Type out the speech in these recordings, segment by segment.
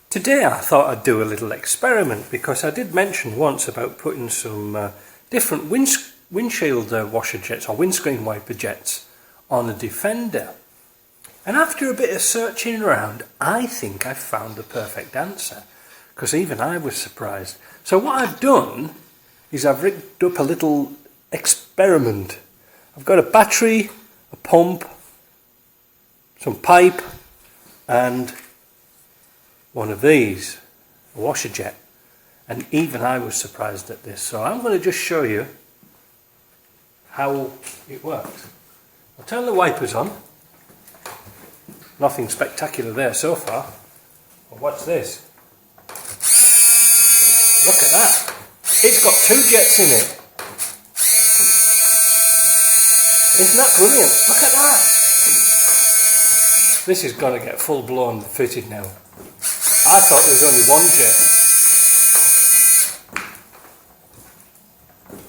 Today I thought I'd do a little experiment because I did mention once about putting some different windshield washer jets or windscreen wiper jets on a Defender. And after a bit of searching around, I think I've found the perfect answer, because even I was surprised. So what I've done is I've rigged up a little experiment. I've got a battery, a pump, some pipe and one of these, a washer jet. And even I was surprised at this. So I'm going to just show you how it works. I'll turn the wipers on. Nothing spectacular there so far. But what's this? Look at that. It's got two jets in it. Isn't that brilliant? Look at that. This is going to get full blown fitted now. I thought there was only one jet.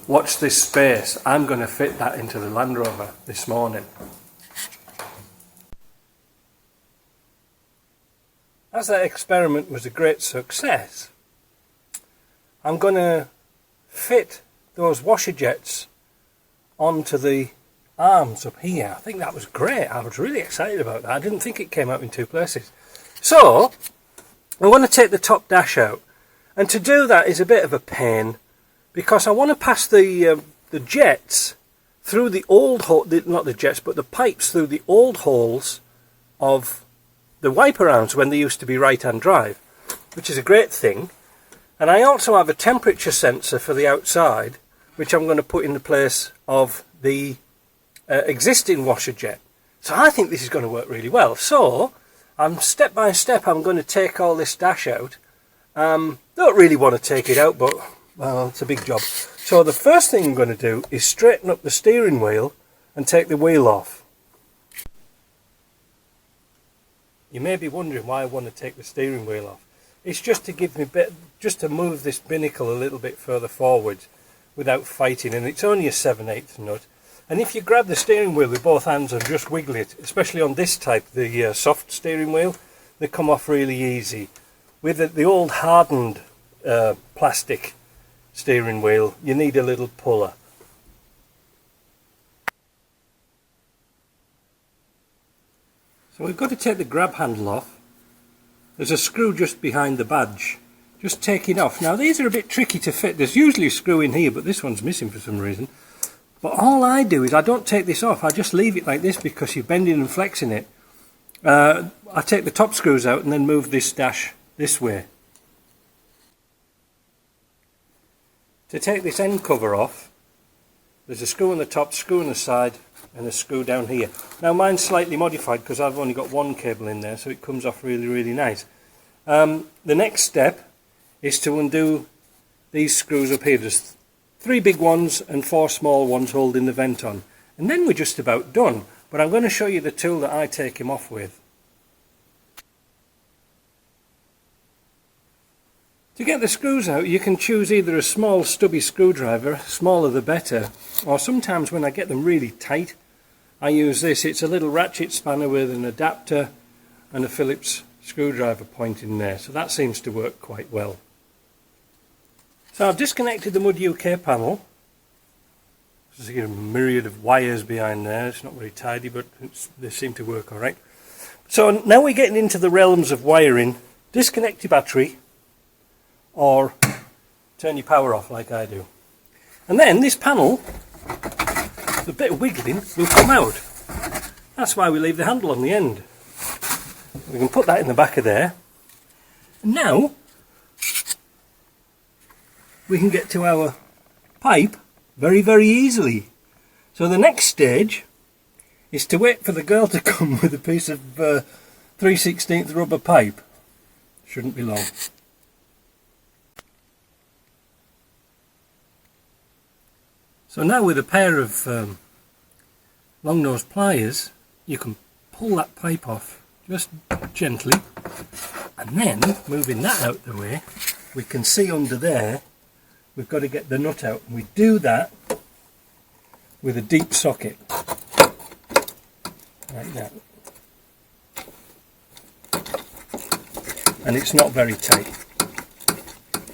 Watch this space. I'm going to fit that into the Land Rover this morning. As that experiment was a great success, I'm going to fit those washer jets onto the arms up here. I think that was great. I was really excited about that. I didn't think it came out in two places. So I want to take the top dash out, and to do that is a bit of a pain because I want to pass the jets through the old hole, not the jets but the pipes through the old holes of the wiper arms when they used to be right hand drive, which is a great thing. And I also have a temperature sensor for the outside, which I'm going to put in the place of the existing washer jet. So I think this is going to work really well. So I'm step by step I'm going to take all this dash out. Don't really want to take it out, but well, it's a big job. So the first thing I'm going to do is straighten up the steering wheel and take the wheel off. You may be wondering why I want to take the steering wheel off. It's just to give me just to move this binnacle a little bit further forward without fighting, and it's only a 7/8 nut. And if you grab the steering wheel with both hands and just wiggle it, especially on this type, the soft steering wheel, they come off really easy. With the old hardened plastic steering wheel, you need a little puller. So we've got to take the grab handle off. There's a screw just behind the badge. Just take it off. Now these are a bit tricky to fit. There's usually a screw in here, but this one's missing for some reason. But all I do is I don't take this off. I just leave it like this because you're bending and flexing it. I take the top screws out and then move this dash this way. To take this end cover off, there's a screw on the top, screw on the side, and a screw down here. Now mine's slightly modified because I've only got one cable in there, so it comes off really nice. The next step is to undo these screws up here. There's 3 big ones and 4 small ones holding the vent on, and then we're just about done. But I'm going to show you the tool that I take him off with. To get the screws out, you can choose either a small stubby screwdriver, smaller the better, or sometimes when I get them really tight, I use this. It's a little ratchet spanner with an adapter and a Phillips screwdriver point in there, so that seems to work quite well. So I've disconnected the Mud UK panel. There's a myriad of wires behind there. It's not very tidy, but they seem to work alright. So now we're getting into the realms of wiring. Disconnect your battery, or turn your power off like I do. And then this panel, the bit of wiggling, will come out. That's why we leave the handle on the end. We can put that in the back of there. And now we can get to our pipe very easily. So the next stage is to wait for the girl to come with a piece of 3/16 rubber pipe. Shouldn't be long. So now with a pair of long nose pliers, you can pull that pipe off just gently, and then moving that out the way, we can see under there we've got to get the nut out, and we do that with a deep socket like that. and it's not very tight.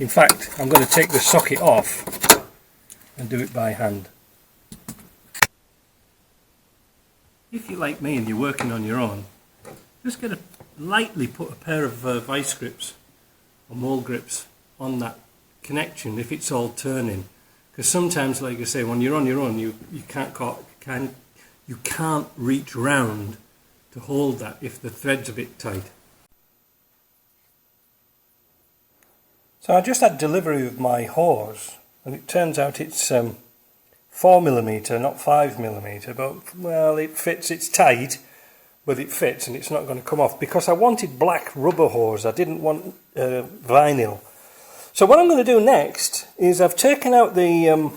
In fact, I'm going to take the socket off and do it by hand. If you're like me and you're working on your own, just lightly put a pair of vice grips or mole grips on that connection if it's all turning, because sometimes, like I say, when you're on your own, you can't reach round to hold that if the thread's a bit tight. So I just had delivery of my hose, and it turns out it's 4mm, not 5mm, but well, it fits. It's tight, but it fits, and it's not going to come off because I wanted black rubber hose. I didn't want vinyl. So what I'm going to do next is I've taken out the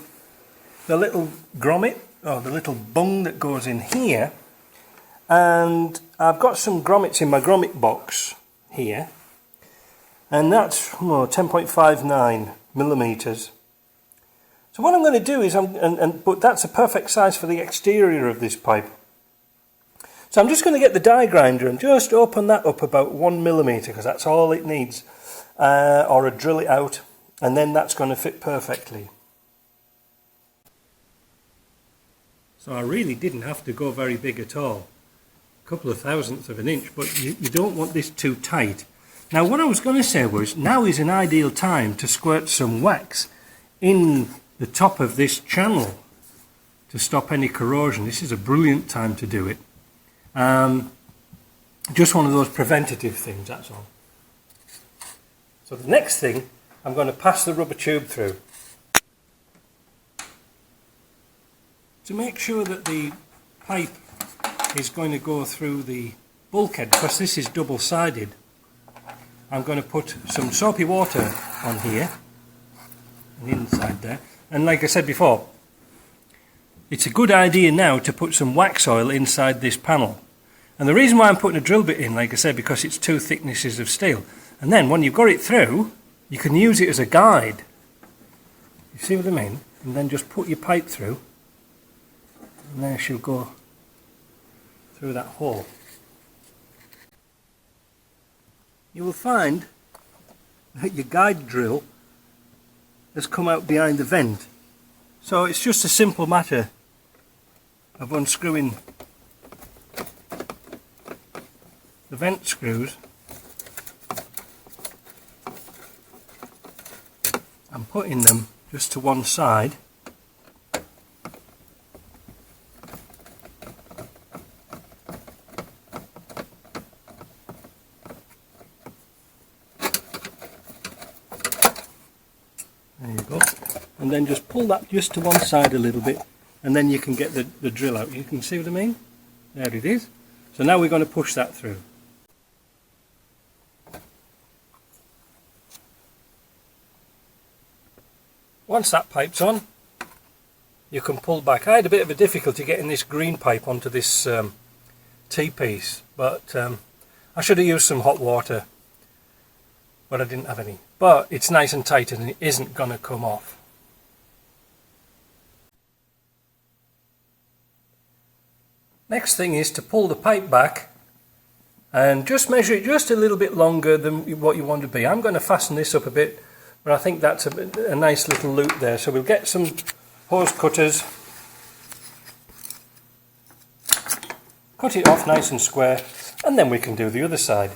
little grommet, or the little bung that goes in here, and I've got some grommets in my grommet box here, and that's 10.59mm. So what I'm going to do is, but that's a perfect size for the exterior of this pipe. So I'm just going to get the die grinder and just open that up about 1mm, because that's all it needs. Or drill it out, and then that's going to fit perfectly. So I really didn't have to go very big at all, a couple of thousandths of an inch, but you don't want this too tight. Now what I was going to say was, now is an ideal time to squirt some wax in the top of this channel to stop any corrosion. This is a brilliant time to do it. Just one of those preventative things, that's all. So the next thing, I'm going to pass the rubber tube through to make sure that the pipe is going to go through the bulkhead, because this is double-sided. I'm going to put some soapy water on here and inside there, and like I said before, it's a good idea now to put some wax oil inside this panel. And the reason why I'm putting a drill bit in, like I said, because it's 2 thicknesses of steel. And then when you've got it through, you can use it as a guide. You see what I mean? And then just put your pipe through, and there she'll go through that hole. You will find that your guide drill has come out behind the vent. So it's just a simple matter of unscrewing the vent screws and putting them just to one side. There you go. And then just pull that just to one side a little bit, and then you can get the drill out. You can see what I mean? There it is. So now we're going to push that through. Once that pipe's on, you can pull back. I had a bit of a difficulty getting this green pipe onto this T-piece, but I should have used some hot water, but I didn't have any. But it's nice and tight and it isn't going to come off. Next thing is to pull the pipe back and just measure it just a little bit longer than what you want to be. I'm going to fasten this up a bit, but I think that's a nice little loop there. So we'll get some hose cutters, cut it off nice and square, and then we can do the other side.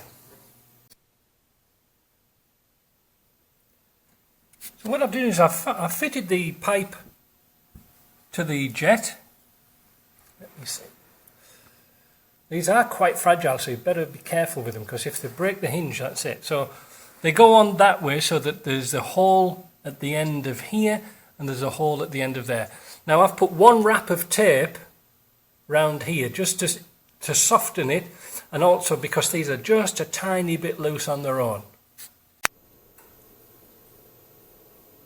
So what I've done is I've fitted the pipe to the jet. Let me see. These are quite fragile, so you better be careful with them, because if they break the hinge, that's it. So they go on that way so that there's a hole at the end of here and there's a hole at the end of there. Now I've put one wrap of tape round here just to soften it, and also because these are just a tiny bit loose on their own.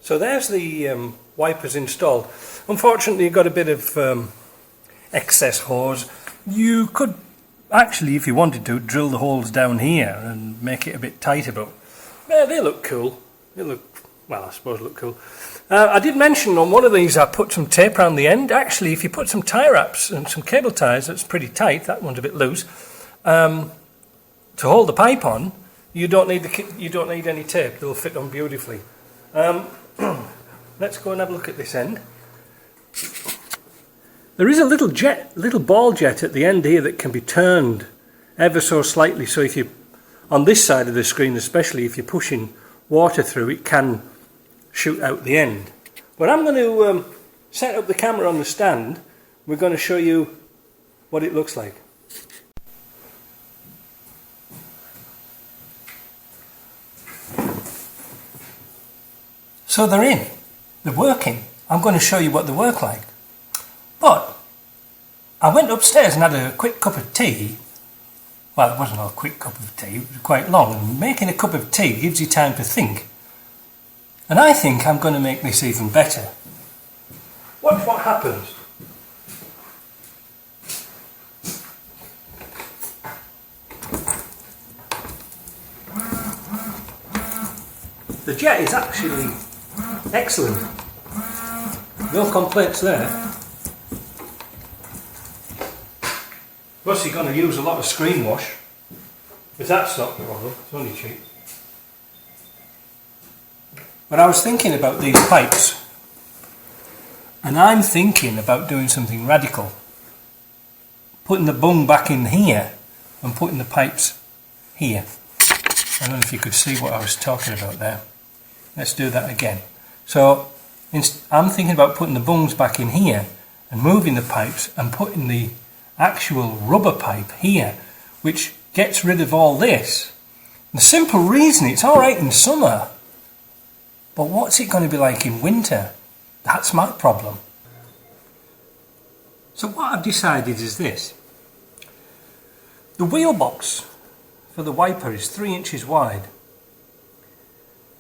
So there's the wipers installed. Unfortunately, you've got a bit of excess hose. You could actually, if you wanted to, drill the holes down here and make it a bit tighter, but they look cool. They look, well, I suppose look cool. I did mention on one of these I put some tape around the end. Actually, if you put some tie wraps and some cable ties, that's pretty tight, that one's a bit loose, to hold the pipe on, You don't need any tape. They'll fit on beautifully. Let's go and have a look at this end. There is a little ball jet at the end here that can be turned ever so slightly. So if you, on this side of the screen especially, if you're pushing water through, it can shoot out the end. But I'm going to set up the camera on the stand. We're going to show you what it looks like. So they're in. They're working. I'm going to show you what they work like. But I went upstairs and had a quick cup of tea. Well, it wasn't a quick cup of tea, it was quite long. And making a cup of tea gives you time to think. And I think I'm going to make this even better. Watch what happens. The jet is actually excellent. No complaints there. Plus you're going to use a lot of screen wash, but that's not the problem, it's only cheap. But I was thinking about these pipes, and I'm thinking about doing something radical. Putting the bung back in here and putting the pipes here. I don't know if you could see what I was talking about there. Let's do that again. So I'm thinking about putting the bungs back in here and moving the pipes and putting the actual rubber pipe here, which gets rid of all this. And the simple reason, it's alright in summer, but what's it going to be like in winter? That's my problem. So what I've decided is this. The wheel box for the wiper is 3 inches wide.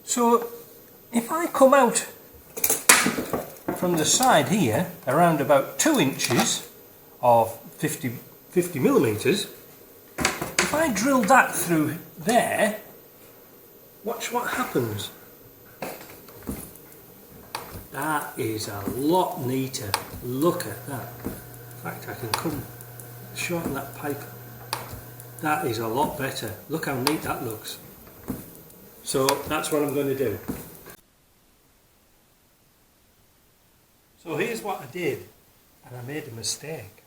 So if I come out from the side here around about 2 inches of 50 millimeters, if I drill that through there, watch what happens. That is a lot neater. Look at that. In fact, I can come shorten that pipe. That is a lot better. Look how neat that looks. So that's what I'm going to do. So here's what I did, and I made a mistake.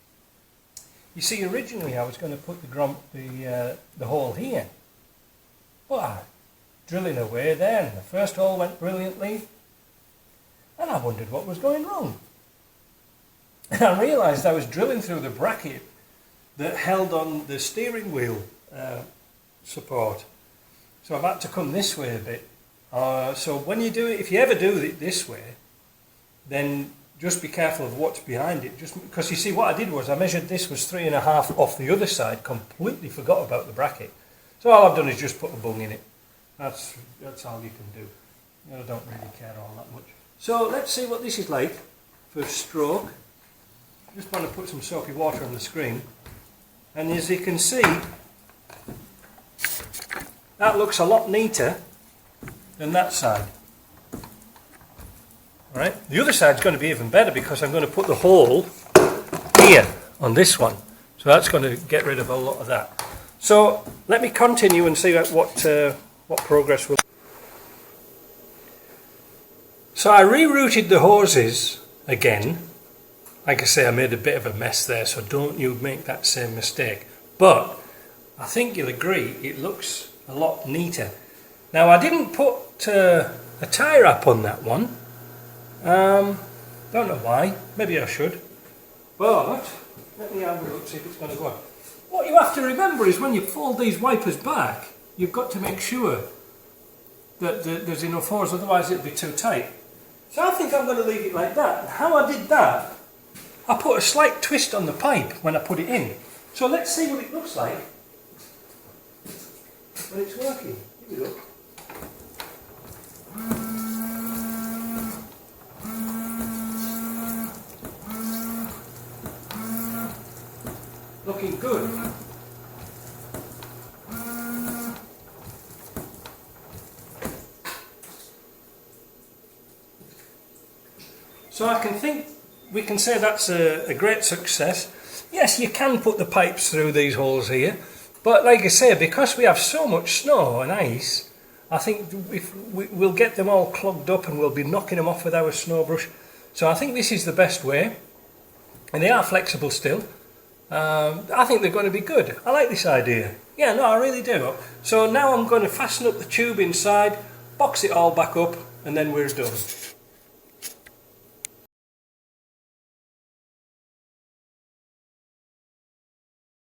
You see, originally I was going to put the hole here, but I drilling away there, and the first hole went brilliantly, and I wondered what was going wrong. And I realised I was drilling through the bracket that held on the steering wheel support. So I've had to come this way a bit. So when you do it, if you ever do it this way, then just be careful of what's behind it. Just because you see, what I did was I measured this was 3.5 off the other side, completely forgot about the bracket. So all I've done is just put a bung in it. That's all you can do. I don't really care all that much. So let's see what this is like for stroke. Just want to put some soapy water on the screen, and as you can see, that looks a lot neater than that side. Right? The other side's going to be even better because I'm going to put the hole here on this one. So that's going to get rid of a lot of that. So let me continue and see what progress will. So I rerouted the hoses again. Like I say, I made a bit of a mess there, so don't you make that same mistake. But I think you'll agree it looks a lot neater. Now I didn't put a tie wrap on that one. Don't know why, maybe I should, but let me have a look, see if it's going to go on. What you have to remember is when you fold these wipers back, you've got to make sure that there's enough hose, otherwise it'll be too tight. So I think I'm going to leave it like that. How I did that, I put a slight twist on the pipe when I put it in. So let's see what it looks like when it's working. Here we go. Looking good. So I can think we can say that's a great success. Yes, you can put the pipes through these holes here, But like I say, because we have so much snow and ice, I think if we'll get them all clogged up and we'll be knocking them off with our snow brush. So I think this is the best way, and they are flexible still. I think they're going to be good. I like this idea. Yeah, no, I really do. So now I'm going to fasten up the tube inside, box it all back up, and then we're done.